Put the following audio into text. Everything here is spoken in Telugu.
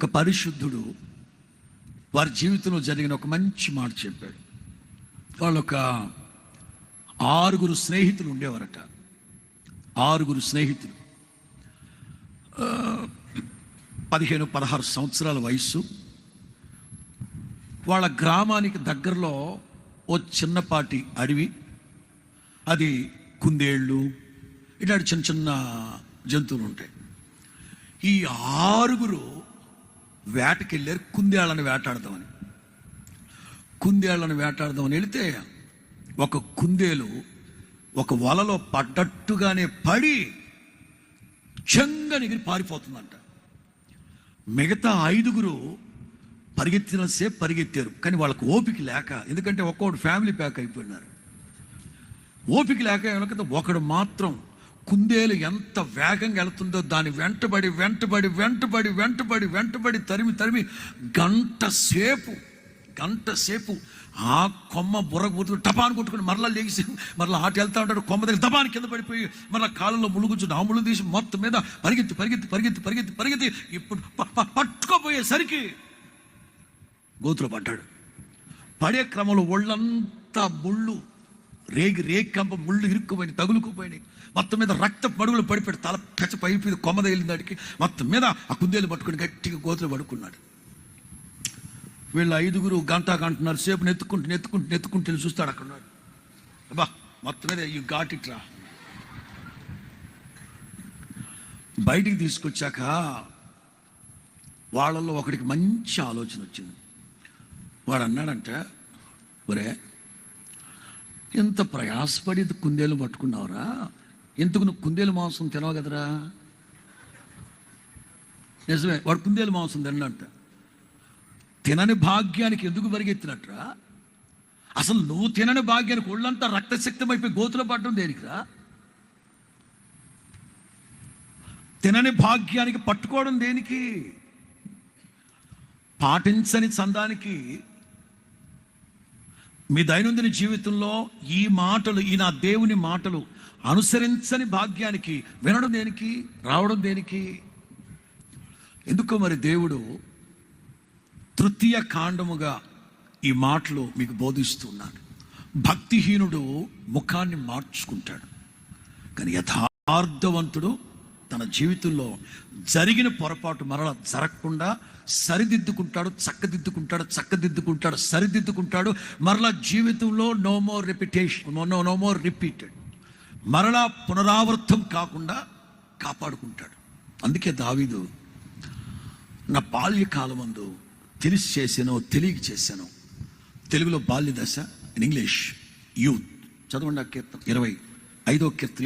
ఒక పరిశుద్ధుడు వారి జీవితంలో జరిగిన ఒక మంచి మాట చెప్పాడు. వాళ్ళు ఒక 6 స్నేహితులు ఉండేవారట. 6 స్నేహితులు, 15-16 సంవత్సరాల వయస్సు. వాళ్ళ గ్రామానికి దగ్గరలో ఓ చిన్నపాటి అడవి, అది కుందేళ్ళు ఇట్లాంటి చిన్న చిన్న జంతువులు ఉంటాయి. ఈ 6 వేటకి వెళ్ళారు కుందేళ్ళని వేటాడదామని. కుందేళ్ళని వేటాడదామని వెళితే ఒక కుందేలు ఒక వలలో పడ్డట్టుగానే పడి చెంగని ఎగిరి పారిపోతుందంట. మిగతా 5 పరిగెత్తిన సేపు పరిగెత్తారు, కానీ వాళ్ళకు ఓపిక లేక, ఎందుకంటే ఒక్కొక్కడు ఫ్యామిలీ ప్యాక్ అయిపోయినారు. ఓపిక లేక ఒకడు మాత్రం కుందేలు ఎంత వేగంగా వెళుతుందో దాన్ని వెంటబడి వెంటబడి వెంటబడి వెంటబడి వెంటబడి తరిమి తరిమి గంట సేపు ఆ కొమ్మ బుర్రకు టపాను కొట్టుకుని మరలా లేచి మరలా ఆట వెళ్తా ఉంటాడు. కొమ్మ దగ్గర దబాని కింద పడిపోయి మరలా కాలంలో ములుగుంచుని ఆ ముళ్ళు తీసి మొత్తం మీద పరిగెత్తి పరిగెత్తి పరిగెత్తి పరిగెత్తి పరిగెత్తి ఇప్పుడు పట్టుకోపోయేసరికి గోతులో పడ్డాడు. పడే క్రమంలో ఒళ్ళంతా ముళ్ళు రేకంప ముళ్ళు ఇరుక్కుపోయినాయి, తగులుకుపోయినాయి. మొత్తం మీద రక్త పడుగులు పడిపోయి తల పెచ్చ పైపోయి కొమ్మ తగిలిన దాడికి మొత్తం మీద ఆ కుందేలు పట్టుకుని గట్టిగా గోతులో పడుకున్నాడు. వీళ్ళు 5 గంటన్నర సేపు నెత్తుకుంటూ చూస్తాడు. అక్కడ ఉన్నాడు. అబ్బా మొత్తం మీద ఈ ఘాటిట్రా బయటికి తీసుకొచ్చాక వాళ్ళల్లో ఒకడికి మంచి ఆలోచన వచ్చింది. వాడు అన్నాడంట, ఒరే ఎంత ప్రయాసపడి కుందేలు పట్టుకున్నావురా, ఎందుకు నువ్వు కుందేలు మాంసం తినవు కదరా. నిజమే, వాడు కుందేలు మాంసం తినంట. తినని భాగ్యానికి ఎందుకు పరిగెత్తినట్రా? అసలు నువ్వు తినని భాగ్యానికి ఒళ్ళంతా రక్తశక్తమైపోయి గోతులో పడడం దేనికిరా? తినని భాగ్యానికి పట్టుకోవడం దేనికి? పాటించని చందానికి మీ దైనందిన జీవితంలో ఈ మాటలు, ఈ నా దేవుని మాటలు అనుసరించని భాగ్యానికి వినడం దేనికి, రావడం దేనికి? ఎందుకో మరి దేవుడు తృతీయ కాండముగా ఈ మాటలు మీకు బోధిస్తున్నాడు. భక్తిహీనుడు ముఖాన్ని మార్చుకుంటాడు, కానీ యథార్థవంతుడు తన జీవితంలో జరిగిన పొరపాటు మరలా జరగకుండా సరిదిద్దుకుంటాడు, చక్కదిద్దుకుంటాడు, సరిదిద్దుకుంటాడు. మరలా జీవితంలో నో మోర్ రిపీటెడ్, మరలా పునరావృతం కాకుండా కాపాడుకుంటాడు. అందుకే దావీదు, నా బాల్యకాలమందు తెలిసి చేశాను, తెలియక చేశాను. తెలుగులో బాల్య దశ, ఇన్ ఇంగ్లీష్ యూత్. చదవండి ఆ కీర్తన, 25వ కీర్తన.